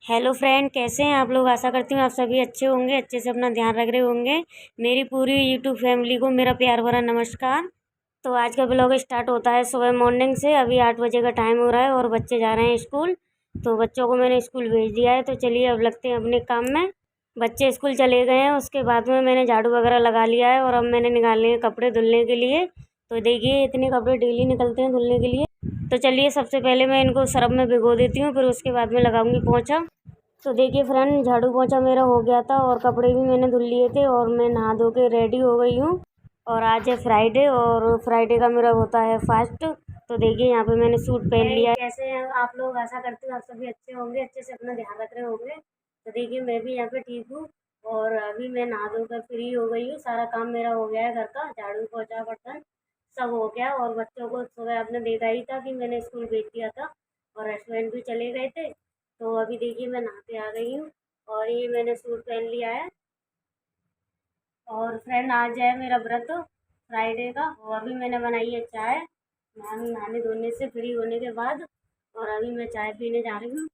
Hello friend, कैसे हैं आप लोग। आशा करती हूँ आप सभी अच्छे होंगे, अच्छे से अपना ध्यान रख रहे होंगे। मेरी पूरी यूट्यूब फैमिली को मेरा प्यार भरा नमस्कार। तो आज का ब्लॉग स्टार्ट होता है सुबह मॉर्निंग से। अभी 8 बजे का टाइम हो रहा है और बच्चे जा रहे हैं स्कूल। तो बच्चों को मैंने स्कूल भेज दिया है। तो चलिए अब लगते हैं अपने काम में। बच्चे स्कूल चले गए हैं, उसके बाद में मैंने झाड़ू वगैरह लगा लिया है और अब मैंने निकाले हैं कपड़े धुलने के लिए। तो देखिए इतने कपड़े डेली निकलते हैं धुलने के लिए। तो चलिए सबसे पहले मैं इनको सर्फ में भिगो देती हूँ, फिर उसके बाद में लगाऊंगी पोंछा। तो देखिए फ्रेंड, झाड़ू पोंछा मेरा हो गया था और कपड़े भी मैंने धुल लिए थे और मैं नहा धो के रेडी हो गई हूँ। और आज है फ्राइडे और फ्राइडे का मेरा होता है फास्ट। तो देखिए यहाँ पे मैंने सूट पहन लिया है। कैसे हैं आप लोग। आशा करती हूँ आप सभी अच्छे होंगे, अच्छे से अपना ध्यान रख रहे होंगे। तो देखिए मैं भी यहाँ पे ठीक हूँ और अभी मैं नहा धो कर फ्री हो गई हूँ। सारा काम मेरा हो गया है, घर का झाड़ू पोंछा बर्तन सब हो गया। और बच्चों को सुबह आपने देखा ही था कि मैंने स्कूल भेज दिया था और रेस्टोरेंट भी चले गए थे। तो अभी देखिए मैं नहा के आ गई हूँ और ये मैंने सूट पहन लिया है। और फ्रेंड आज है मेरा व्रत फ्राइडे का। और अभी मैंने बनाई है चाय नहाने धोने से फ्री होने के बाद। और अभी मैं चाय पीने जा रही हूँ।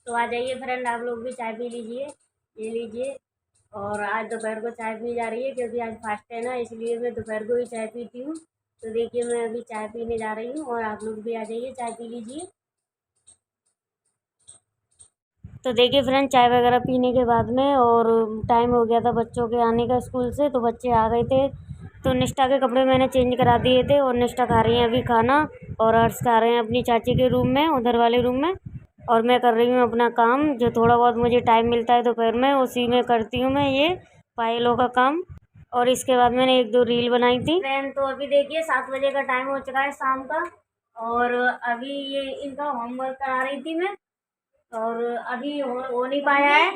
तो आ जाइए फ्रेंड, आप लोग भी चाय पी लीजिए, ये लीजिए। और आज दोपहर को चाय पी जा रही है क्योंकि आज फास्ट है ना, इसलिए मैं दोपहर को ही चाय पीती हूँ। तो देखिए मैं अभी चाय पीने जा रही हूँ और आप लोग भी आ जाइए चाय पी लीजिए। तो देखिए फ्रेंड, चाय वगैरह पीने के बाद में और टाइम हो गया था बच्चों के आने का स्कूल से। तो बच्चे आ गए थे। तो निष्ठा के कपड़े मैंने चेंज करा दिए थे और निष्ठा खा रही हैं अभी खाना। और अर्श खा रहे हैं अपनी चाची के रूम में, उधर वाले रूम में। और मैं कर रही हूँ अपना काम, जो थोड़ा बहुत मुझे टाइम मिलता है दोपहर में उसी में करती हूँ मैं ये फाइलों का काम। और इसके बाद मैंने एक दो रील बनाई थी फ्रेंड। तो अभी देखिए 7 बजे का टाइम हो चुका है शाम का। और अभी ये इनका होमवर्क करा रही थी मैं और अभी हो नहीं पाया है।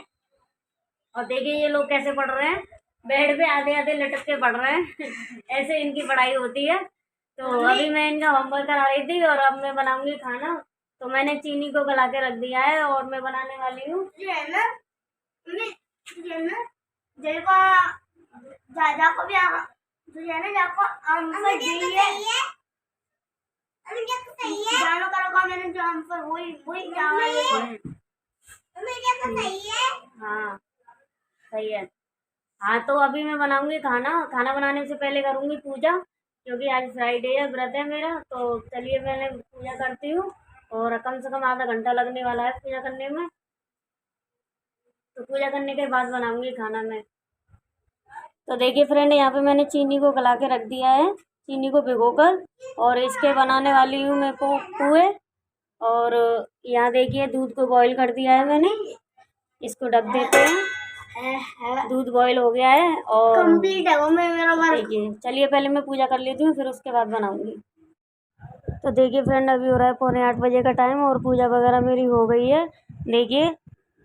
और देखिए ये लोग कैसे पढ़ रहे हैं, बेड पे आधे आधे लटक के पढ़ रहे हैं ऐसे इनकी पढ़ाई होती है। तो अभी मैं इनका होमवर्क करा रही थी और अब मैं बनाऊंगी खाना। तो मैंने चीनी को गला के रख दिया है और मैं बनाने वाली हूँ। देखो दादा को भी जाको आंसर दिए। जानो करो का मैंने जो आंसर वही वही सही है। हाँ सही है। हाँ तो अभी मैं बनाऊंगी खाना। खाना बनाने से पहले करूंगी पूजा क्योंकि आज फ्राइडे है, व्रत है मेरा। तो चलिए मैंने पूजा करती हूँ और कम से कम आधा घंटा लगने वाला है पूजा करने में। तो पूजा करने के बाद बनाऊंगी खाना मैं। तो देखिए फ्रेंड, यहाँ पे मैंने चीनी को गला के रख दिया है, चीनी को भिगोकर। और इसके बनाने वाली हूँ मैं पुए। और यहाँ देखिए दूध को बॉईल कर दिया है मैंने, इसको ढक देते हैं। दूध बॉईल हो गया है और कंप्लीट है वो मेरा वर्क। देखिए चलिए पहले मैं पूजा कर लेती हूँ फिर उसके बाद बनाऊंगी। तो देखिए फ्रेंड, अभी हो रहा है 7:45 का टाइम और पूजा वगैरह मेरी हो गई है। देखिए।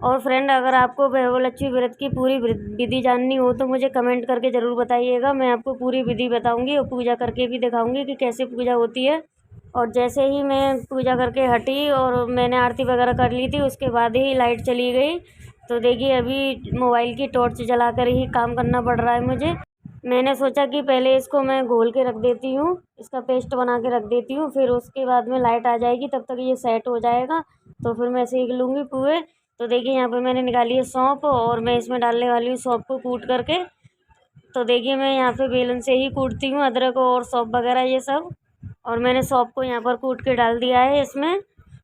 और फ्रेंड, अगर आपको वैभव व्रत की पूरी विधि जाननी हो तो मुझे कमेंट करके ज़रूर बताइएगा। मैं आपको पूरी विधि बताऊंगी और पूजा करके भी दिखाऊंगी कि कैसे पूजा होती है। और जैसे ही मैं पूजा करके हटी और मैंने आरती वगैरह कर ली थी उसके बाद ही लाइट चली गई। तो देखिए अभी मोबाइल की टॉर्च जला कर ही काम करना पड़ रहा है मुझे। मैंने सोचा कि पहले इसको मैं घोल के रख देती हूँ, इसका पेस्ट बना के रख देती हूँ, फिर उसके बाद में लाइट आ जाएगी तब तक ये सेट हो जाएगा। तो फिर मैं सेक लूँगी पुए। तो देखिए यहाँ पे मैंने निकाली है सौंफ और मैं इसमें डालने वाली हूँ सौंफ को कूट करके। तो देखिए मैं यहाँ पे बेलन से ही कूटती हूँ अदरक और सौंफ वगैरह ये सब। और मैंने सौंफ को यहाँ पर कूट के डाल दिया है इसमें।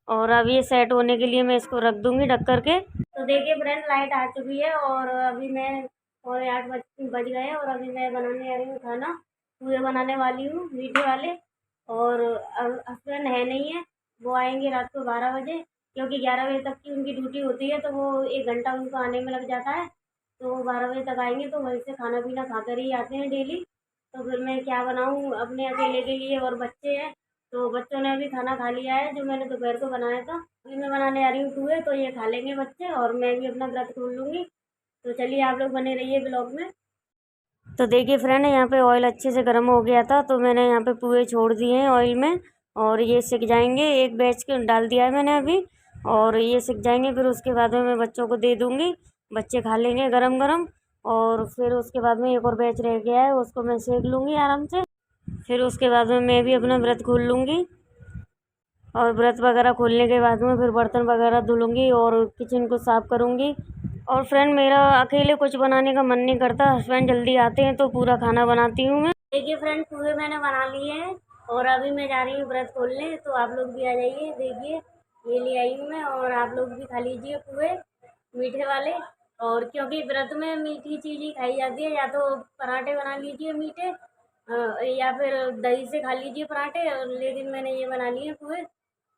और अब ये सेट होने के लिए मैं इसको रख दूँगी ढक करके। तो देखिए फ्रेंड, लाइट आ चुकी है और अभी मैं 8:15 बज गए और अभी मैं बनाने आ रही हूँ खाना। पूरे बनाने वाली हूँ मीठे वाले। और हस्बैंड है नहीं है, वो आएंगे रात को 12 बजे क्योंकि 11 बजे तक की उनकी ड्यूटी होती है। तो वो 1 घंटा उनको आने में लग जाता है। तो वो 12 बजे तक आएंगे तो वहीं से खाना पीना खा कर ही आते हैं डेली। तो फिर मैं क्या बनाऊँ अपने अकेले के लिए, और बच्चे हैं। तो बच्चों ने अभी खाना खा लिया है जो मैंने दोपहर को बनाया था। अभी मैं बनाने आ रही हूँ पूए, तो ये खा लेंगे बच्चे और मैं भी अपना व्रत खोल लूँगी। तो चलिए आप लोग बने रहिए ब्लॉग में। तो देखिए फ्रेंड, यहाँ पे ऑयल अच्छे से गर्म हो गया था तो मैंने यहाँ पे पूए छोड़ दिए हैं ऑयल में। और ये सिक जाएंगे, एक बैच के डाल दिया है मैंने अभी। और ये सिक जाएंगे फिर उसके बाद में मैं बच्चों को दे दूँगी, बच्चे खा लेंगे गरम गरम। और फिर उसके बाद में एक और बैच रह गया है उसको मैं सेक लूँगी आराम से। फिर उसके बाद में मैं भी अपना व्रत खोल लूँगी। और व्रत वगैरह खोलने के बाद में फिर बर्तन वगैरह धुलूँगी और किचन को साफ़ करूँगी। और फ्रेंड मेरा अकेले कुछ बनाने का मन नहीं करता, हस्बैंड जल्दी आते हैं तो पूरा खाना बनाती हूँ मैं। देखिए फ्रेंड पूरे मैंने बना लिए हैं और अभी मैं जा रही हूँ व्रत खोलने, तो आप लोग भी आ जाइए। देखिए ये ले आई हूँ मैं और आप लोग भी खा लीजिए पूरे मीठे वाले। और क्योंकि व्रत में मीठी चीज़ ही खाई जाती है, या तो पराठे बना लीजिए मीठे या फिर दही से खा लीजिए पराठे, लेकिन मैंने ये बना लिए पूरे।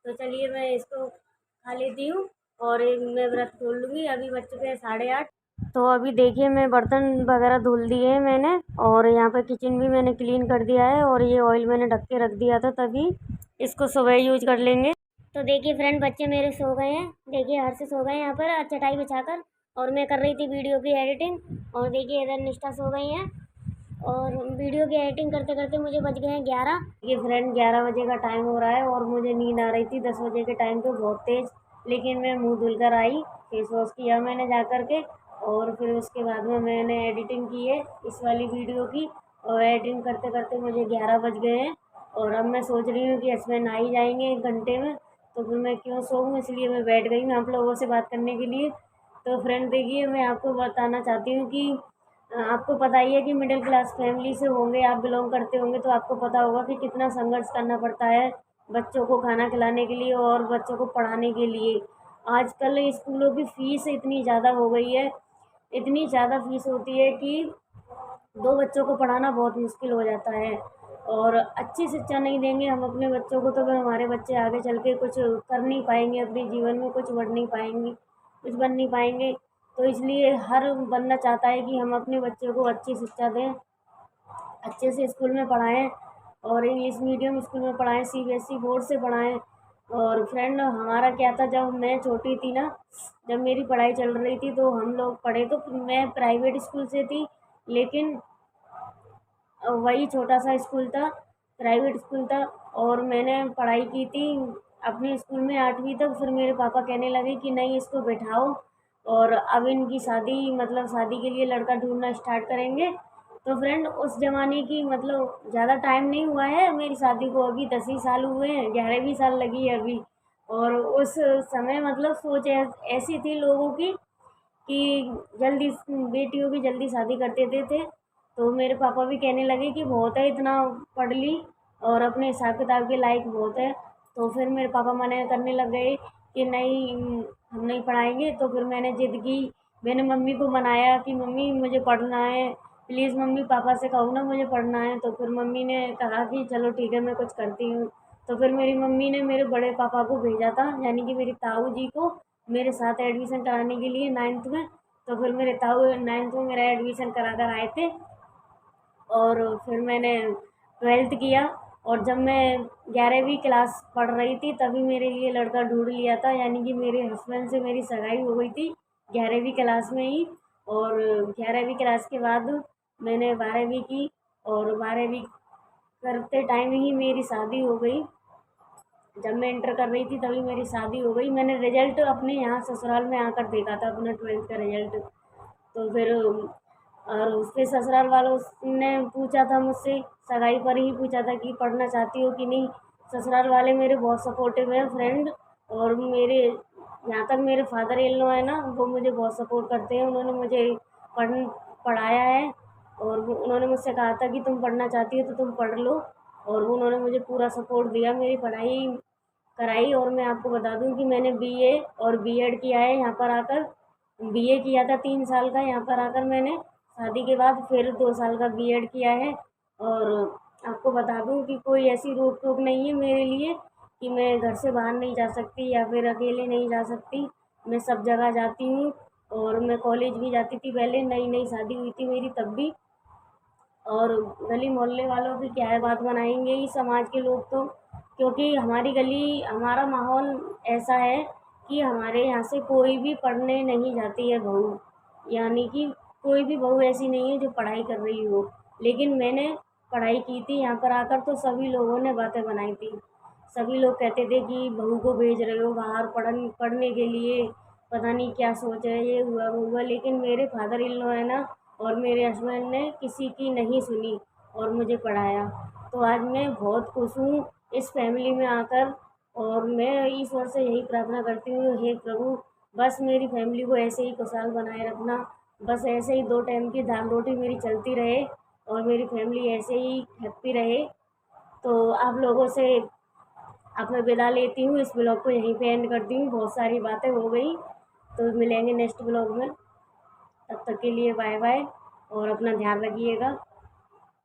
तो चलिए मैं इसको खा लेती हूँ और मैं व्रत खोल लूँगी। अभी बज चुके हैं 8:30। तो अभी देखिए मैं बर्तन वगैरह धुल दिए हैं मैंने, और यहाँ पे किचन भी मैंने क्लीन कर दिया है, और ये ऑयल मैंने ढक के रख दिया था, तभी इसको सुबह यूज कर लेंगे। तो देखिए फ्रेंड बच्चे मेरे सो गए हैं। देखिए हर से सो गए यहाँ पर चटाई बिछाकर, और मैं कर रही थी वीडियो की एडिटिंग। और देखिए इधर निष्ठा सो गई हैं, और वीडियो की एडिटिंग करते करते मुझे बज गए हैं 11। ये फ्रेंड 11 बजे का टाइम हो रहा है और मुझे नींद आ रही थी 10 बजे के टाइम पे बहुत तेज़। लेकिन मैं मुंह धुल कर आई, फेस वॉश किया मैंने जा कर के, और फिर उसके बाद में मैंने एडिटिंग की है इस वाली वीडियो की। और एडिटिंग करते करते मुझे 11 बज गए हैं, और अब मैं सोच रही हूँ कि हस्बैंड आ ही जाएंगे 1 घंटे में, तो फिर मैं क्यों सोऊं, इसलिए मैं बैठ गई हूँ आप लोगों से बात करने के लिए। तो फ्रेंड देखिए मैं आपको बताना चाहती हूँ कि आपको पता ही है कि मिडिल क्लास फैमिली से होंगे, आप बिलोंग करते होंगे, तो आपको पता होगा कि कितना संघर्ष करना पड़ता है बच्चों को खाना खिलाने के लिए और बच्चों को पढ़ाने के लिए। आजकल स्कूलों की फ़ीस इतनी ज़्यादा हो गई है, इतनी ज़्यादा फ़ीस होती है कि 2 बच्चों को पढ़ाना बहुत मुश्किल हो जाता है। और अच्छी शिक्षा नहीं देंगे हम अपने बच्चों को, तो फिर हमारे बच्चे आगे चल के कुछ कर नहीं पाएंगे, अपने जीवन में कुछ बढ़ नहीं पाएंगे, कुछ बन नहीं पाएंगे। तो इसलिए हर बंदा चाहता है कि हम अपने बच्चों को अच्छी शिक्षा दें, अच्छे से स्कूल में पढ़ाएं, और इंग्लिश मीडियम स्कूल में पढ़ाएं, सीबीएसई बोर्ड से पढ़ाएं। और फ्रेंड हमारा क्या था, जब मैं छोटी थी ना, जब मेरी पढ़ाई चल रही थी तो हम लोग पढ़े, तो मैं प्राइवेट स्कूल से थी, लेकिन वही छोटा सा स्कूल था, प्राइवेट स्कूल था। और मैंने पढ़ाई की थी अपने स्कूल में 8वीं तक। फिर मेरे पापा कहने लगे कि नहीं इसको बैठाओ, और अब इनकी शादी, मतलब शादी के लिए लड़का ढूंढना स्टार्ट करेंगे। तो फ्रेंड उस ज़माने की, मतलब ज़्यादा टाइम नहीं हुआ है मेरी शादी को, अभी 10 ही साल हुए हैं, 11वीं साल लगी है अभी। और उस समय मतलब सोच ऐसी थी लोगों की कि जल्दी बेटियों की जल्दी शादी कर देते थे। तो मेरे पापा भी कहने लगे कि बहुत है, इतना पढ़ ली और अपने हिसाब किताब के लायक बहुत है। तो फिर मेरे पापा मना करने लग गए कि नहीं हम नहीं पढ़ाएंगे। तो फिर मैंने ज़िद की, मैंने मम्मी को मनाया कि मम्मी मुझे पढ़ना है, प्लीज़ मम्मी पापा से कहो ना मुझे पढ़ना है। तो फिर मम्मी ने कहा कि चलो ठीक है मैं कुछ करती हूँ। तो फिर मेरी मम्मी ने मेरे बड़े पापा को भेजा था, यानी कि मेरी ताऊ जी को, मेरे साथ एडमिशन कराने के लिए 9th में। तो फिर मेरे ताऊ 9th में मेरा एडमिशन करा कर आए थे, और फिर मैंने 12th किया। और जब मैं 11वीं क्लास पढ़ रही थी तभी मेरे लिए लड़का ढूंढ लिया था, यानी कि मेरे हस्बैंड से मेरी सगाई हो गई थी 11वीं क्लास में ही। और 11वीं क्लास के बाद मैंने 12वीं की, और 12वीं करते टाइम ही मेरी शादी हो गई। जब मैं इंटर कर रही थी तभी मेरी शादी हो गई। मैंने रिजल्ट अपने यहाँ ससुराल में आकर देखा था, अपना 12th का रिजल्ट। तो फिर और उसके ससुराल वालों ने पूछा था मुझसे, सगाई पर ही पूछा था कि पढ़ना चाहती हो कि नहीं। ससुराल वाले मेरे बहुत सपोर्टिव है फ्रेंड, और मेरे यहाँ तक मेरे फादर इन लॉ है ना, वो मुझे बहुत सपोर्ट करते हैं। उन्होंने मुझे पढ़ पढ़ाया है, और उन्होंने मुझसे कहा था कि तुम पढ़ना चाहती हो तो तुम पढ़ लो, और उन्होंने मुझे पूरा सपोर्ट दिया, मेरी पढ़ाई कराई। और मैं आपको बता दूं कि मैंने बीए और बीएड किया है यहाँ पर आकर। बीए किया था 3 साल का यहाँ पर आकर मैंने, शादी के बाद फिर 2 साल का बीएड किया है। और आपको बता दूं कि कोई ऐसी रोक टोक नहीं है मेरे लिए कि मैं घर से बाहर नहीं जा सकती या फिर अकेले नहीं जा सकती। मैं सब जगह जाती हूँ, और मैं कॉलेज भी जाती थी पहले, नई नई शादी हुई थी मेरी तब भी। और गली मोहल्ले वालों की क्या है बात बनाएंगे ही समाज के लोग तो, क्योंकि हमारी गली, हमारा माहौल ऐसा है कि हमारे यहाँ से कोई भी पढ़ने नहीं जाती है बहू, यानी कि कोई भी बहू ऐसी नहीं है जो पढ़ाई कर रही हो। लेकिन मैंने पढ़ाई की थी यहाँ पर आकर, तो सभी लोगों ने बातें बनाई थी। सभी लोग कहते थे कि बहू को भेज रहे हो बाहर पढ़ने के लिए, पता नहीं क्या सोच है, ये हुआ वो हुआ। लेकिन मेरे फादर इन लॉ है ना, और मेरे हस्बैंड ने किसी की नहीं सुनी और मुझे पढ़ाया। तो आज मैं बहुत खुश हूँ इस फैमिली में आकर, और मैं ईश्वर से यही प्रार्थना करती हूँ, हे प्रभु बस मेरी फैमिली को ऐसे ही खुशहाल बनाए रखना, बस ऐसे ही 2 टाइम की दाल रोटी मेरी चलती रहे और मेरी फैमिली ऐसे ही हैप्पी रहे। तो आप लोगों से अब मैं विदा लेती हूँ, इस ब्लॉग को यहीं पे एंड करती हूँ, बहुत सारी बातें हो गई। तो मिलेंगे नेक्स्ट ब्लॉग में, तब तक के लिए बाय बाय और अपना ध्यान रखिएगा।